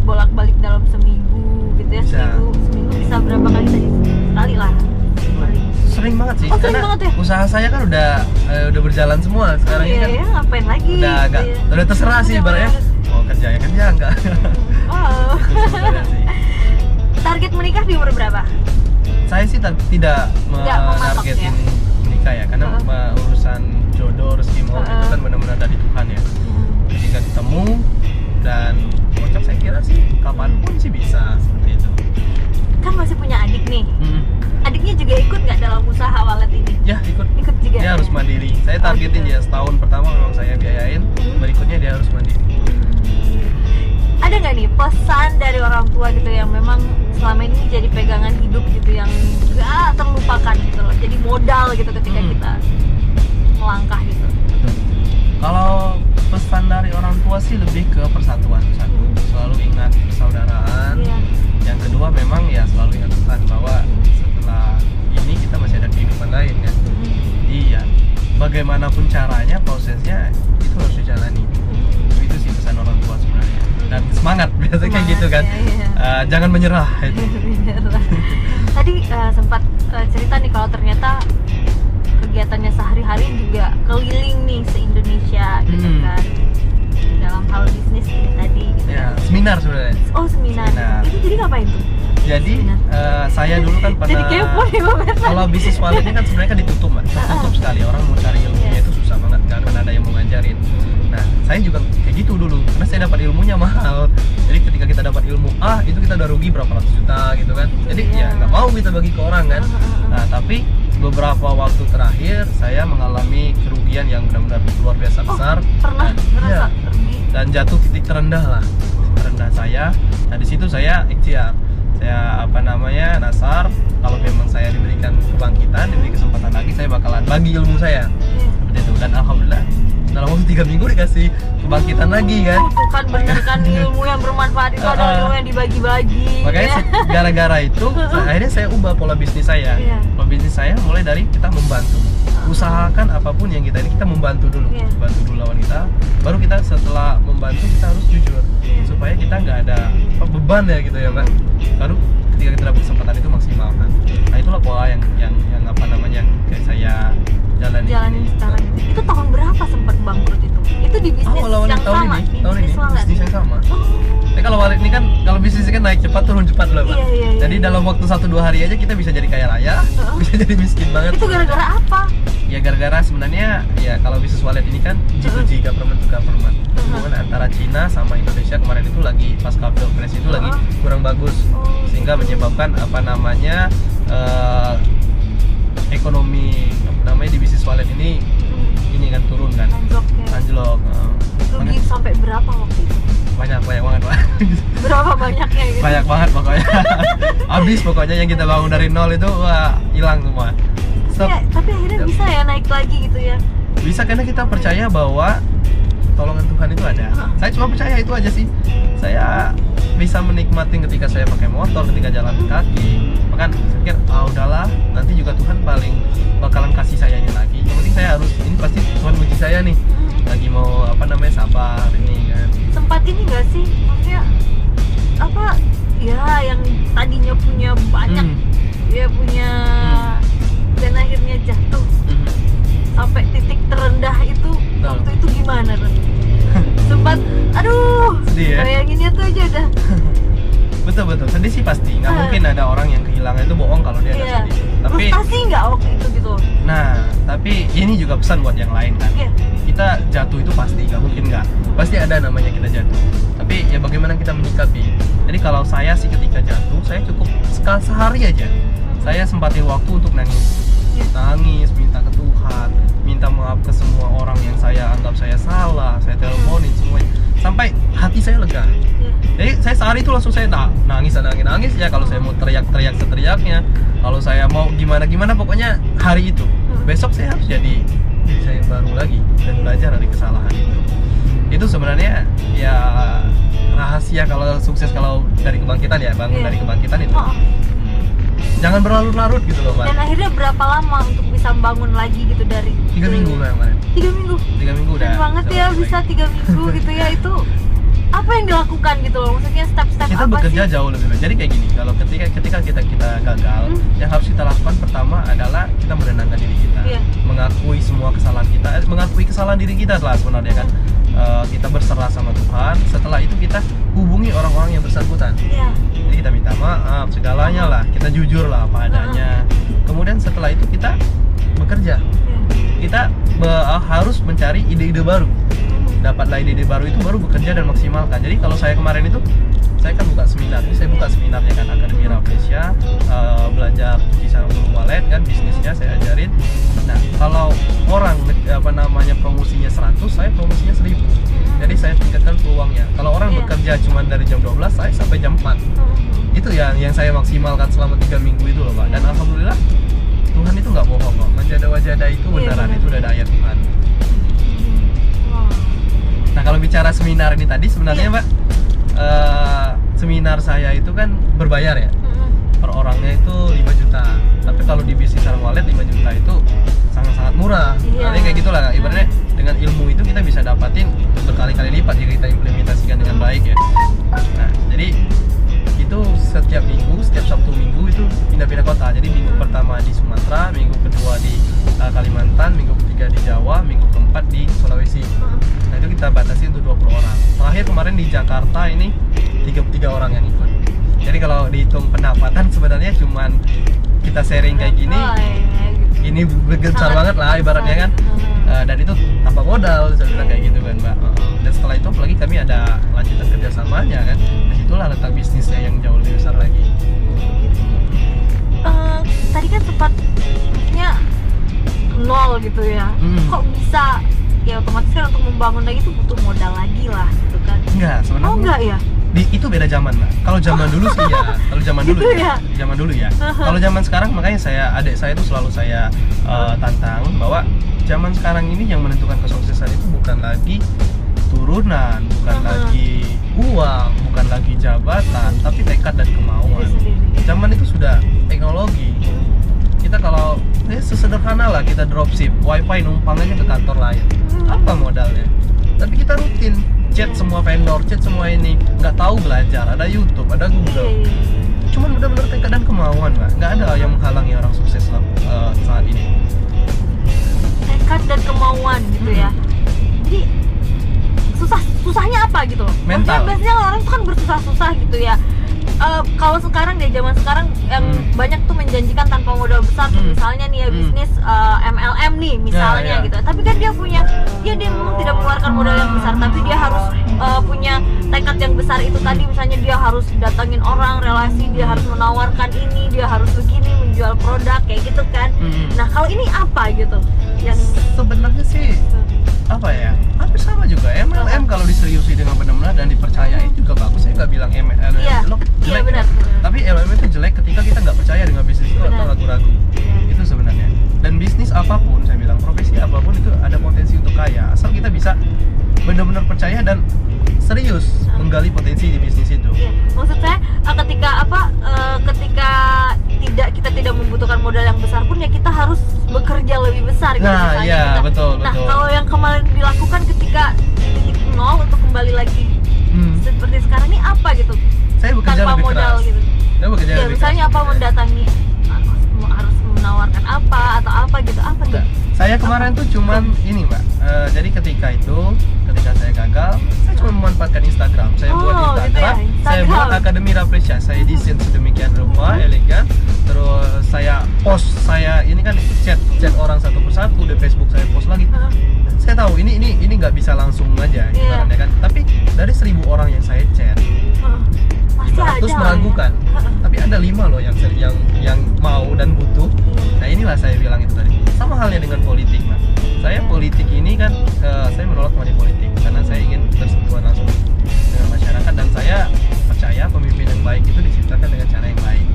bolak-balik dalam seminggu gitu ya. Seminggu bisa berapa kali tadi? Sekali lah. Sering banget sih, karena ya? Usaha saya kan udah berjalan semua sekarang ini kan. Ngapain lagi? Udah terserah sih ibaratnya. Mau kerja ya kerja, enggak. Target menikah di umur berapa? Saya sih tidak menargetin menikah ya, karena urusan jodoh, rezeki mau itu kan benar-benar dari Tuhan ya. Jika ketemu dan cocok, saya kira sih kapanpun sih bisa seperti itu. Kan masih punya adik nih. Adiknya juga ikut nggak dalam usaha walet ini? Ya ikut juga. Dia harus mandiri. Saya targetin dia setahun pertama memang saya biayain, berikutnya dia harus mandiri. Ada nggak nih pesan dari orang tua gitu yang memang selama ini jadi pegangan hidup gitu, yang nggak terlupakan gitu loh, jadi modal gitu ketika kita melangkah gitu? Kalau pesan dari orang tua sih lebih ke persatuan, satu, selalu ingat persaudaraan. Yang kedua ya selalu ingat Tuhan bahwa setelah ini kita masih ada kehidupan lain kan. Iya, bagaimanapun caranya, prosesnya itu harus dijalani. Itu sih pesan orang tua sebenarnya. Dan semangat biasanya kayak gitu kan. Jangan menyerah itu. Tadi sempat cerita nih kalau ternyata kegiatannya sehari-hari juga keliling nih se-Indonesia gitu kan. Dalam hal bisnis ini tadi gitu. Ya, seminar sebenarnya. Oh, seminar. Itu jadi ngapain tuh? Jadi saya dulu kan pada Jadi kepo nih kalau bisnis wallet ini kan sebenarnya kan ditutup Mbak. Tertutup sekali, orang mau cari ilmunya itu susah banget, nggak akan ada yang mau ngajarin. Nah, saya juga kayak gitu dulu, karena saya dapat ilmunya mahal. Jadi ketika kita dapat ilmu itu kita udah rugi berapa ratus juta gitu kan. Jadi ya nggak mau kita bagi ke orang kan. Nah, tapi beberapa waktu terakhir saya mengalami kerugian yang benar-benar luar biasa besar. Pernah ngerasa rugi? Dan jatuh titik terendah lah, terendah saya. Nah, di situ saya ikhtiar. Saya nasar, kalau memang saya diberikan kebangkitan, diberi kesempatan lagi, saya bakalan bagi ilmu saya. Seperti itu. Dan alhamdulillah dalam waktu 3 minggu dikasih kebangkitan lagi kan. Tuh kan bener kan, ilmu yang bermanfaat itu adalah ilmu yang dibagi-bagi. Makanya gara-gara itu akhirnya saya ubah pola bisnis saya. Pola bisnis saya mulai dari kita membantu. Usahakan apapun yang kita ini, kita membantu dulu. Bantu dulu lawan kita, baru kita setelah membantu kita harus jujur. Supaya kita nggak ada beban ya gitu ya Mbak. Baru ketika kita dapat kesempatan itu maksimalkan. Nah, itulah pola yang kayak saya jalanin sekarang. Itu tahun berapa sempat bangkrut itu? Itu di bisnis yang sama? Tahun ini bisnis yang sama. Tapi kalau wallet ini kan, kalau bisnis kan naik cepat turun cepat loh Mbak. Jadi dalam waktu 1-2 hari aja kita bisa jadi kaya raya, bisa jadi miskin banget. Itu gara-gara apa? Ya gara-gara sebenarnya ya kalau bisnis wallet ini kan G2G, government to government. Hubungan antara Cina sama Indonesia kemarin itu lagi pasca pilpres itu lagi kurang bagus, sehingga menyebabkan ekonomi di bisnis wallet ini kan turun kan, anjlok. Rugi sampai berapa waktu itu? Banyak banget Pak. Berapa banyaknya gitu? Banyak banget pokoknya. Habis pokoknya yang kita bangun dari nol itu hilang semua. Tapi akhirnya bisa ya naik lagi gitu ya? Bisa, karena kita percaya bahwa pertolongan Tuhan itu ada. Saya cuma percaya itu aja sih. Saya bisa menikmati ketika saya pakai motor, ketika jalan kaki. Bahkan saya pikir, udahlah, nanti juga Tuhan paling bakalan kasih saya ini lagi. Yang penting saya harus, ini pasti Tuhan uji saya nih. Lagi mau sabar ini kan. Sempat ini nggak sih? Maksudnya yang tadinya punya banyak, dia punya dan akhirnya jatuh sampai titik terendah itu. Waktu itu gimana tuh? Sempat sedih ya? Bayanginnya tuh aja udah betul sedih sih pasti. Nggak mungkin ada orang yang kehilangan itu bohong kalau dia ada sedih. Tapi frustasi nggak waktu itu gitu? Nah, tapi ini juga pesan buat yang lain kan. Kita jatuh itu pasti, nggak mungkin nggak. Pasti ada namanya kita jatuh. Tapi ya bagaimana kita menyikapi. Jadi kalau saya sih ketika jatuh, saya cukup sehari aja saya sempatin waktu untuk nangis, minta ke Tuhan, minta maaf ke semua orang yang saya anggap saya salah, saya teleponin semuanya, sampai hati saya lega. Jadi saya sehari itu langsung saya nangis ya. Kalau saya mau teriak seteriaknya, kalau saya mau gimana pokoknya hari itu. Besok saya harus jadi diri saya yang baru lagi dan belajar dari kesalahan itu. Itu sebenarnya ya rahasia kalau sukses, kalau dari kebangkitan ya, bangun dari kebangkitan itu. Jangan berlarut-larut gitu loh Mbak. Dan akhirnya berapa lama untuk bisa bangun lagi gitu dari 3 minggu lah kemarin. 3 minggu? 3 minggu udah. Keren banget ya bisa 3 minggu gitu ya. Itu apa yang dilakukan gitu loh? Maksudnya step-step apa sih? Kita bekerja jauh lebih baik. Jadi kayak gini, kalau ketika kita gagal, yang harus kita lakukan pertama adalah kita menenangkan diri kita, mengakui semua kesalahan kita, mengakui kesalahan diri kita lah sebenarnya kan. Kita berserah sama Tuhan. Setelah itu kita hubungi orang-orang yang bersangkutan. Jadi kita minta maaf segalanya lah, kita jujur lah apa adanya. Kemudian setelah itu kita bekerja. Kita harus mencari ide-ide baru. Dapatlah ide-ide baru itu baru bekerja dan maksimalkan. Jadi kalau saya kemarin itu, saya kan buka seminar. Saya buka seminarnya kan Akademi Rafflesia, belajar bisa wallet kan, bisnisnya saya ajarin. Nah, kalau orang promosinya 100, saya promosinya 1000. Jadi saya tingkatkan peluangnya. Kalau orang bekerja cuma dari jam 12, saya sampai jam 4. Itu yang saya maksimalkan selama 3 minggu itu loh Pak. Dan alhamdulillah Tuhan itu nggak bohong kok. Menjada-wajada itu beneran, itu udah ada ayat Tuhan. Nah, kalau bicara seminar ini tadi sebenarnya Mbak, seminar saya itu kan berbayar ya. modalnya itu 5 juta. Tapi kalau di bisnis sarang walet 5 juta itu sangat-sangat murah. Iya. Jadi kayak gitulah, ibaratnya dengan ilmu itu kita bisa dapatin berkali-kali lipat jika kita implementasikan dengan baik ya. Nah, jadi itu setiap minggu, setiap Sabtu Minggu itu pindah-pindah kota. Jadi minggu pertama di Sumatera, minggu kedua di Kalimantan, minggu ketiga di Jawa, minggu keempat di Sulawesi. Nah, itu kita batasi untuk 20 orang. Terakhir kemarin di Jakarta ini 33 orang yang ikut. Jadi kalau dihitung pendapatan sebenarnya cuman kita sharing kayak gini, ini besar banget lah ibaratnya kan. Dan itu tanpa modal, saya bilang kayak gitu kan Mbak. Dan setelah itu apalagi kami ada lanjutan kerjasamanya kan. Nah, itulah letak bisnisnya yang jauh lebih besar lagi. Tadi kan sempat maksudnya nol gitu ya. Kok bisa? Ya otomatis kan untuk membangun lagi itu butuh modal lagi lah gitu kan. Enggak, sebenarnya. Oh enggak ya? Itu beda zaman Mbak. Kalau zaman dulu sih ya, kalau zaman dulu gitu ya. Zaman dulu ya. Kalau zaman sekarang makanya adik saya itu selalu saya tantang bahwa zaman sekarang ini yang menentukan kesuksesan itu bukan lagi turunan, bukan lagi uang, bukan lagi jabatan, tapi tekad dan kemauan. Zaman itu sudah teknologi. Kita kalau sesederhana lah kita dropship, wifi numpang aja ke kantor lain. Apa modalnya? Tapi kita rutin chat semua vendor, chat semua ini, nggak tahu belajar, ada YouTube, ada Google. Cuman benar-benar tekad dan kemauan Mbak. Nggak ada yang menghalangi orang sukses saat ini. Tekad dan kemauan gitu ya. Jadi susahnya apa gitu loh? Mental. Maksudnya biasanya orang tuh kan bersusah-susah gitu ya. Kalau sekarang deh, zaman sekarang yang banyak tuh menjanjikan tanpa modal besar tuh, misalnya nih ya bisnis MLM nih misalnya gitu. Tapi kan dia punya, dia memang tidak mengeluarkan modal yang besar, tapi dia harus punya tekad yang besar itu tadi. Misalnya dia harus datangin orang, relasi, dia harus menawarkan ini, dia harus begini, menjual produk kayak gitu kan. Nah kalau ini apa gitu? Yang sebenarnya sih apa ya, hampir sama juga. MLM kalau diseriusi dengan benar-benar dan dipercayai juga bagus. Saya nggak bilang MLM jelek, benar. Tapi MLM itu jelek ketika kita nggak percaya dengan bisnis itu atau ragu-ragu. Itu sebenarnya. Dan bisnis apapun, saya bilang profesi apapun itu ada potensi untuk kaya, asal kita bisa benar-benar percaya dan serius menggali potensi di bisnis itu. Maksud saya ketika kita tidak membutuhkan modal yang besar pun ya kita harus bekerja lebih besar gitu. Nah, iya, betul. Nah, kalau yang kemarin dilakukan ketika titik nol untuk kembali lagi seperti sekarang ini apa gitu? Saya bekerja tanpa lebih modal keras. gitu. Saya bekerja lebih misalnya keras. apa mendatangi harus menawarkan apa atau apa gitu, apa gitu? Saya kemarin tuh cuman ini Mbak. Jadi ketika saya gagal, saya cuma memanfaatkan Instagram. Saya buat Instagram, gitu ya? saya buat Akademi Rapresya, saya desain sedemikian rupa, elegan. Terus saya post, saya ini kan chat orang satu persatu di Facebook, saya post lagi. Saya tahu ini nggak bisa langsung aja, ibaratnya kan. Tapi dari 1000 orang yang saya chat, 500 meragukan. Tapi ada 5 loh yang mau dan butuh. Nah inilah saya bilang itu tadi. Sama halnya dengan politik, Mas. Saya politik ini kan, saya menolak money politik karena saya ingin bersentuhan langsung dengan masyarakat, dan saya percaya pemimpin yang baik itu diciptakan dengan cara yang baik.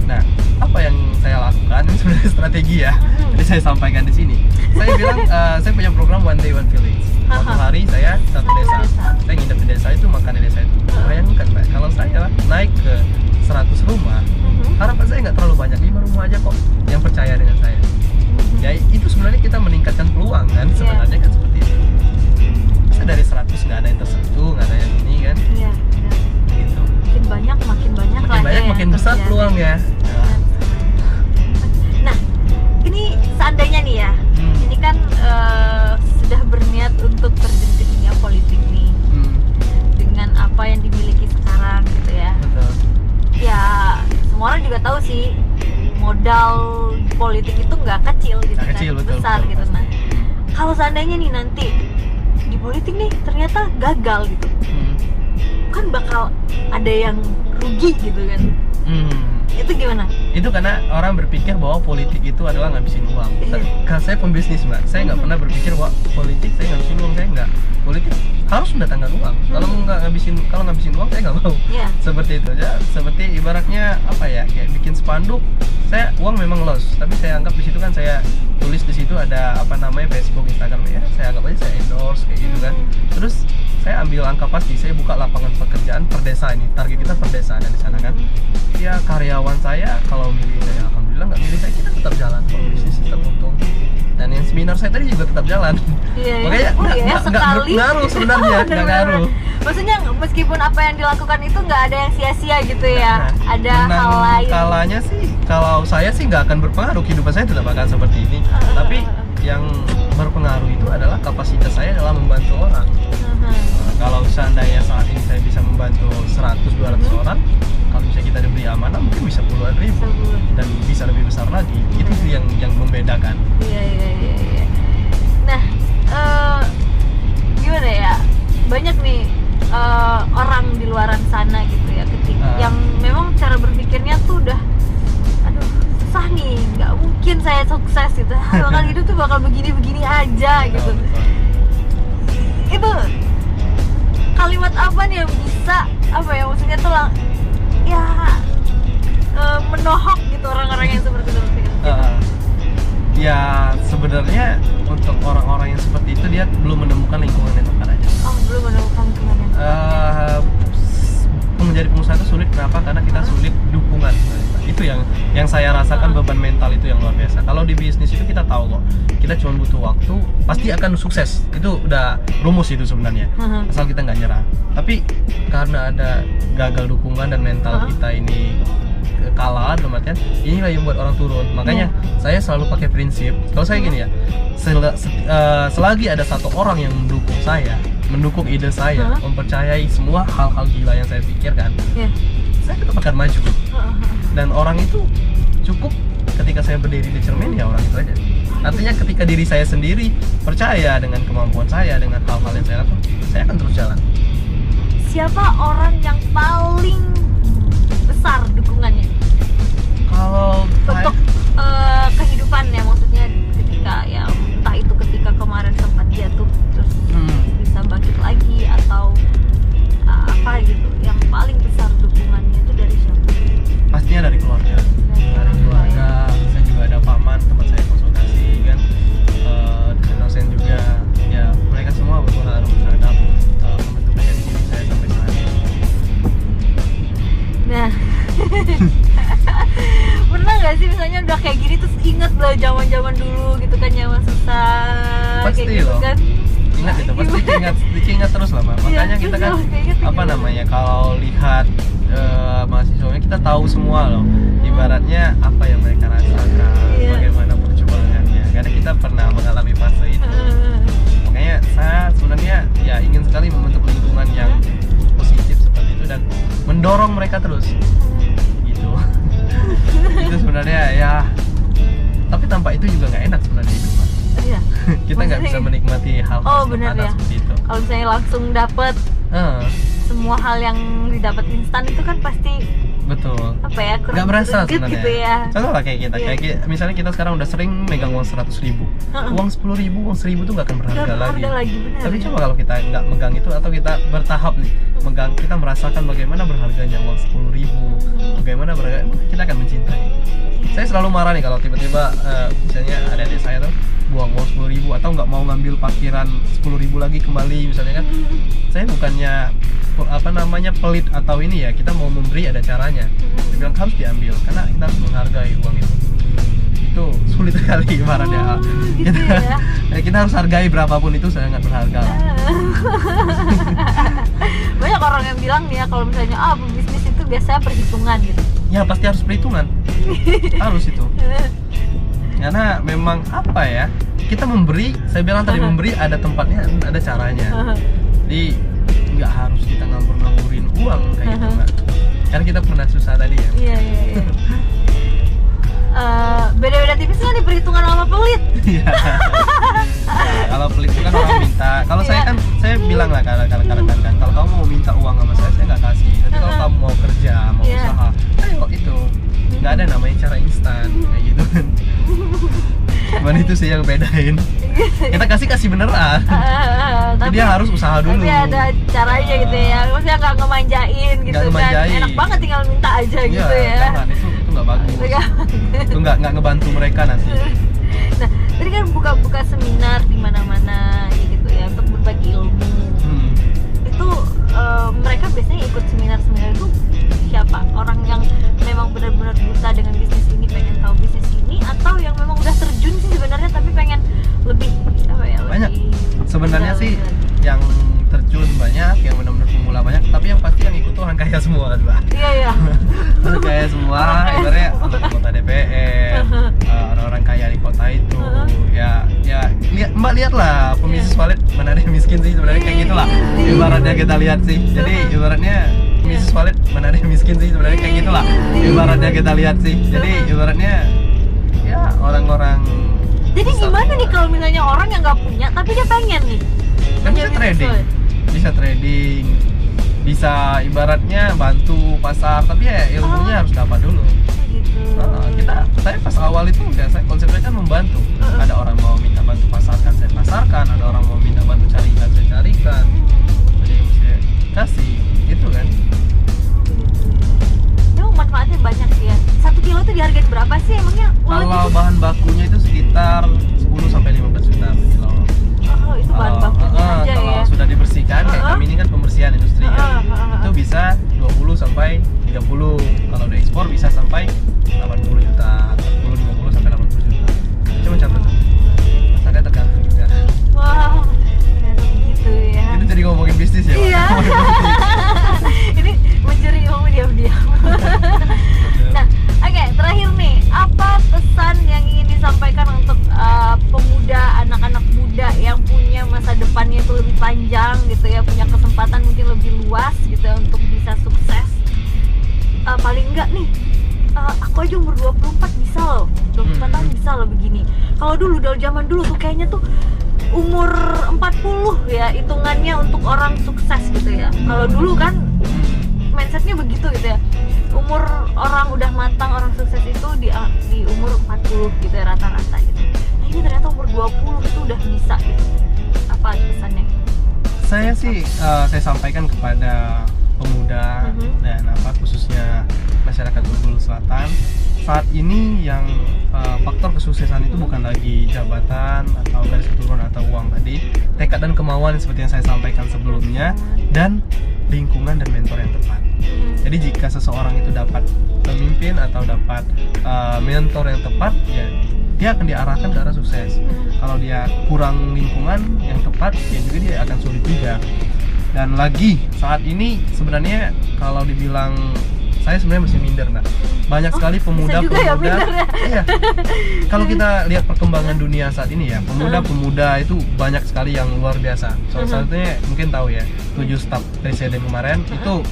Nah, apa yang saya lakukan ini sebenarnya strategi ya. Jadi saya sampaikan di sini. Saya bilang saya punya program One Day One Village. Satu hari saya satu desa. Saya nginep di desa itu, makan di desa itu. Bayangkan Mbak, kalau saya naik ke 100 rumah, harapan saya nggak terlalu banyak, 5 rumah aja kok yang percaya dengan saya. Ya itu sebenarnya kita meningkatkan peluang kan, sebenarnya kan seperti itu. Bisa dari 100 nggak ada yang tersentuh, nggak ada yang ini kan. Iya, Gitu. makin banyak Makin besar peluangnya. Nah, ini seandainya nih ya, ini kan sudah berniat untuk terjun ke dunia politik nih, dengan apa yang dimiliki sekarang gitu ya. Betul. Ya, semua orang juga tahu sih modal politik itu nggak kecil gitu, Nggak kecil, betul, besar betul, gitu. pasti. Nah, kalau seandainya nih nanti di politik nih ternyata gagal gitu, kan bakal ada yang rugi gitu kan. Itu gimana? Itu karena orang berpikir bahwa politik itu adalah ngabisin uang. Karena saya pembisnis Mbak, saya nggak pernah berpikir bahwa politik saya ngabisin uang, saya nggak. Politik harus mendatangkan uang. Kalau ngabisin uang saya nggak mau. Seperti itu aja. Seperti ibaratnya apa ya, kayak bikin spanduk. Saya uang memang loss, tapi saya anggap di situ kan saya tulis di situ ada apa namanya Facebook, Instagram ya. Saya anggap aja saya endorse kayak gitu kan. Terus saya ambil angka pasti, saya buka lapangan pekerjaan per desa ini, target kita per desa dan di sana kan ya karyawan saya kalau milih saya alhamdulillah, nggak milih saya kita tetap jalan kok, bisnis tetap untung. Dan yang seminar saya tadi juga tetap jalan. Makanya nggak berpengaruh sebenarnya, nggak ngaruh. Maksudnya meskipun apa yang dilakukan itu nggak ada yang sia-sia gitu ya, ada hal lain. Kalanya sih, kalau saya sih nggak akan berpengaruh, kehidupan saya tetap akan seperti ini. Tapi yang berpengaruh itu adalah kapasitas saya dalam membantu orang. Kalau seandainya saat ini saya bisa membantu 100-200 orang, kalau misalnya kita diberi amanah mungkin bisa puluhan ribu dan bisa lebih besar lagi. Itu sih yang membedakan. Iya. Nah, gimana ya? Banyak nih orang di luaran sana gitu ya, yang memang cara berpikirnya tuh udah, aduh susah nih, nggak mungkin saya sukses gitu. Bakal hidup tuh bakal begini-begini aja gitu. Itu kalimat apa nih yang bisa maksudnya tuh menohok gitu orang-orang yang seperti itu? Ya sebenarnya untuk orang-orang yang seperti itu dia belum menemukan lingkungan yang tepat aja. Belum menemukan lingkungan yang tepat. Menjadi pengusaha itu sulit, kenapa? Karena kita sulit dukungan. Itu yang saya rasakan, beban mental itu yang luar biasa. Kalau di bisnis itu kita tahu kok, kita cuma butuh waktu, pasti akan sukses. Itu udah rumus itu sebenarnya. Asal kita nggak nyerah. Tapi karena ada gagal dukungan dan mental kita ini kalah, artian inilah yang buat orang turun. Makanya saya selalu pakai prinsip, kalau saya gini ya, selagi ada satu orang yang mendukung saya, mendukung ide saya, mempercayai semua hal-hal gila yang saya pikirkan, saya tetap akan maju. Dan orang itu cukup ketika saya berdiri di cermin, ya orang itu aja. Artinya ketika diri saya sendiri percaya dengan kemampuan saya, dengan hal-hal yang saya lakukan, saya akan terus jalan. Siapa orang yang paling besar dukungannya? Kalau untuk kehidupannya, maksudnya ketika ya entah itu ketika kemarin sempat jatuh terus bisa bangkit lagi atau apa gitu, yang paling besar dukungannya itu dari siapa? Pastinya dari keluarga. Dari keluarga, saya juga ada paman tempat saya konsultasi kan, dosen juga, ya mereka semua berpengaruh terhadap membentuk diri saya sampai saat ini. Nah, pernah nggak sih misalnya udah kayak gini terus inget lah zaman-zaman dulu gitu kan, nyawa susah pasti kayak gitu loh. kan? Ingat itu, pasti diingat terus lah, Mbak. Makanya kita kan apa namanya, kalau lihat mahasiswanya kita tahu semua loh, ibaratnya apa yang mereka rasakan, bagaimana perjuangannya, karena kita pernah mengalami fase itu. Makanya saya sebenarnya ya ingin sekali membentuk lingkungan yang positif seperti itu dan mendorong mereka terus gitu. Itu sebenarnya ya, tapi tanpa itu juga nggak enak sebenarnya hidup, Mbak. Iya. Kita nggak bisa menikmati hal-hal benar ya. seperti itu. Kalau misalnya langsung dapet semua hal yang didapat instan itu kan pasti betul. Apa ya? Nggak berasa sebenarnya. Gitu ya. Contoh lah kayak kita, misalnya kita sekarang udah sering megang uang 100.000, uang 10.000, uang 1.000 tuh nggak akan berharga lagi. Bener. Tapi coba kalau kita nggak megang itu atau kita bertahap nih, megang, kita merasakan bagaimana berharganya uang 10.000, bagaimana berharga, kita akan mencintai. Saya selalu marah nih kalau tiba-tiba misalnya adik-adik saya tuh buang uang 10.000 atau nggak mau ngambil parkiran 10.000 lagi kembali misalnya kan. Saya bukannya pelit atau ini ya, kita mau memberi ada caranya. Dia bilang harus diambil karena kita harus menghargai uang itu. Itu sulit sekali ibaratnya. Gitu kita harus hargai berapapun itu sangat berharga. Banyak orang yang bilang nih ya, kalau misalnya bisnis itu biasanya perhitungan gitu. Ya pasti harus perhitungan. Harus itu. Karena memang apa ya, kita memberi, saya bilang tadi memberi ada tempatnya, ada caranya. Jadi nggak harus kita ngambur-ngamburin uang kayak gitu, Mbak. Karena kita pernah susah tadi ya. Iya. Beda-beda tipisnya nih perhitungan sama pelit. Iya. Kalau pelit itu kan orang minta. Kalau saya kan, saya bilang lah kadang-kadang kan, kalau kamu mau minta uang sama saya nggak kasih. Tapi kalau kamu mau kerja, mau usaha, ayo itu. Nggak ada namanya cara instan kayak gitu kan. Cuman itu sih yang bedain. Kita kasih beneran. Tapi dia harus usaha dulu. Tapi ada caranya gitu ya. Maksudnya nggak ngemanjain gitu kan. Enak banget tinggal minta aja gitu ya. Jangan, itu nggak bagus. Itu nggak ngebantu mereka nanti. Nah, tadi kan buka seminar di mana-mana gitu ya untuk berbagi ilmu. itu mereka biasanya ikut seminar-seminar itu siapa? Orang yang memang benar-benar buta dengan bisnis ini, pengen tahu bisnis ini, atau yang memang udah terjun sih sebenarnya tapi pengen lebih apa ya? Banyak. Lebih Sebenarnya sih yang terjun banyak, yang benar-benar pemula banyak, tapi yang pasti yang ikut tuh orang kaya semua kan, Mbak. Iya. Orang kaya semua, ibaratnya anggota DPR, orang-orang kaya di kota itu. Ya Mbak lihatlah pembisnis wallet, mana ada yang miskin sih sebenarnya, kayak gitulah. Ibaratnya kita lihat sih. Jadi ibaratnya bisnis wallet, mana ada yang miskin sih sebenarnya, kayak gitulah. Ibaratnya kita lihat sih. Jadi ibaratnya ya orang-orang. Jadi gimana nih kalau misalnya orang yang nggak punya tapi dia pengen nih? Kan bisa trading, bisa ibaratnya bantu pasar, tapi ya ilmunya harus dapat dulu. Gitu. Saya pas awal itu saya konsepnya kan membantu. Ada orang mau minta bantu pasarkan, saya pasarkan. Ada orang mau minta bantu carikan, saya carikan. Jadi saya kasih, gitu kan. Emang manfaatnya banyak sih ya. 1 kilo tuh dihargain berapa sih emangnya? Kalau bahan bakunya itu sekitar 10 sampai 15 juta per kilo. Oh, itu bahan bakunya aja kalau ya. sudah dibersihkan, kayak kami ini kan pembersihan industri kan. Itu bisa 20 sampai 30. Kalau udah ekspor bisa sampai 80 juta, 40, 50 sampai 80 juta. Cuma campur tuh. Masanya tergantung juga. Wah, ternyata begitu ya. Itu jadi ngomongin bisnis ya, Pak? Iya. Ini mencuri ilmu diam-diam. Nah, oke, terakhir nih, apa pesan yang ingin disampaikan untuk pemuda, anak-anak muda yang punya masa depannya itu lebih panjang gitu ya, punya kesempatan mungkin lebih luas gitu ya, untuk bisa sukses. Paling enggak nih, aku aja umur 24 bisa loh, 24 tahun bisa loh begini. Kalau dulu, dari zaman dulu tuh kayaknya tuh umur 40 ya hitungannya untuk orang sukses gitu ya. Kalau dulu kan mindsetnya begitu gitu ya, umur orang udah matang, orang sukses itu di umur 40 gitu ya rata-rata gitu. Nah ini ternyata umur 20 itu udah bisa gitu. Apa pesannya? Saya sih saya sampaikan kepada pemuda dan khususnya masyarakat Unggul Selatan, saat ini yang faktor kesuksesan itu bukan lagi jabatan atau garis keturunan atau uang tadi, tekad dan kemauan seperti yang saya sampaikan sebelumnya, dan lingkungan dan mentor yang tepat. Jadi jika seseorang itu dapat pemimpin atau dapat mentor yang tepat, ya dia akan diarahkan ke arah sukses. Kalau dia kurang lingkungan yang tepat, ya juga dia akan sulit juga. Dan lagi saat ini sebenarnya kalau dibilang, saya sebenarnya masih minder, Mbak. Banyak sekali pemuda-pemuda. Ya, iya. Kalau kita lihat perkembangan dunia saat ini ya, pemuda-pemuda itu banyak sekali yang luar biasa. Salah satunya mungkin tahu ya, 7 staf presiden kemarin itu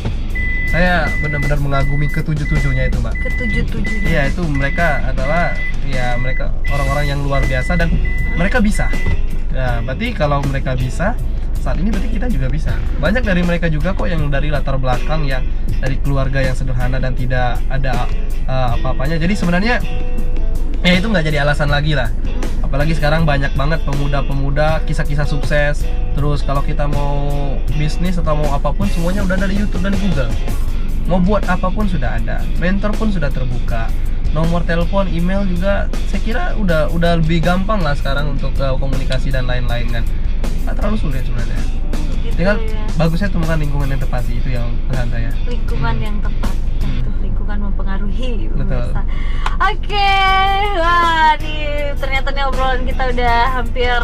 saya benar-benar mengagumi ke-7-7-nya itu, Mbak. Ke-7-7-nya. Iya, itu mereka adalah ya mereka orang-orang yang luar biasa dan mereka bisa. Ya, berarti kalau mereka bisa, saat ini berarti kita juga bisa. Banyak dari mereka juga kok yang dari latar belakang yang dari keluarga yang sederhana dan tidak ada apa-apanya. Jadi sebenarnya ya itu nggak jadi alasan lagi lah. Apalagi sekarang banyak banget pemuda-pemuda kisah-kisah sukses. Terus kalau kita mau bisnis atau mau apapun, semuanya udah dari YouTube dan Google. Mau buat apapun sudah ada. Mentor pun sudah terbuka. Nomor telepon, email juga saya kira udah lebih gampang lah sekarang untuk komunikasi dan lain-lain kan. Nggak terlalu sulit sebenarnya. Gitu Tinggal ya. bagusnya temukan lingkungan yang tepat sih, itu yang pesan saya. Lingkungan yang tepat. Tentu lingkungan mempengaruhi. Betul. Oke, wah nih ternyata nih obrolan kita udah hampir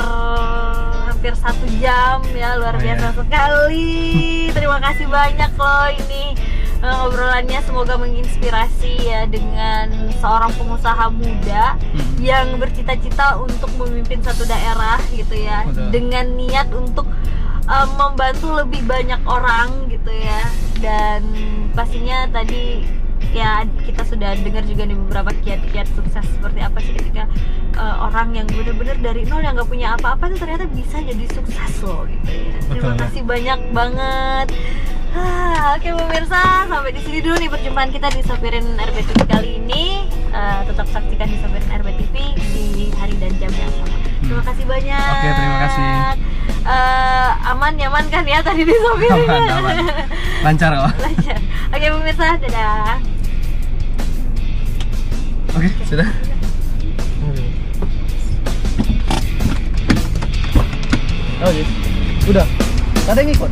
1 jam ya, luar biasa sekali. Terima kasih banyak loh ini obrolannya, semoga menginspirasi ya dengan seorang pengusaha muda yang bercita-cita untuk memimpin satu daerah gitu ya. Betul. Dengan niat untuk membantu lebih banyak orang gitu ya. Dan pastinya tadi ya kita sudah dengar juga nih beberapa kiat-kiat sukses seperti apa sih ketika orang yang benar-benar dari nol yang nggak punya apa-apa itu ternyata bisa jadi sukses loh gitu ya. Terima kasih banyak banget. Oke pemirsa, sampai di sini dulu nih perjumpaan kita di Sopirin RB TV kali ini. Tetap saksikan di Sopirin RB TV di hari dan jam yang sama. Terima kasih banyak. Oke, terima kasih. Aman, nyaman kan ya tadi di Sopirin? Aman. Lancar kok. Lancar. Oke pemirsa, dadah. Oke, sudah. Oh, iya. Udah. Ada yang ikut?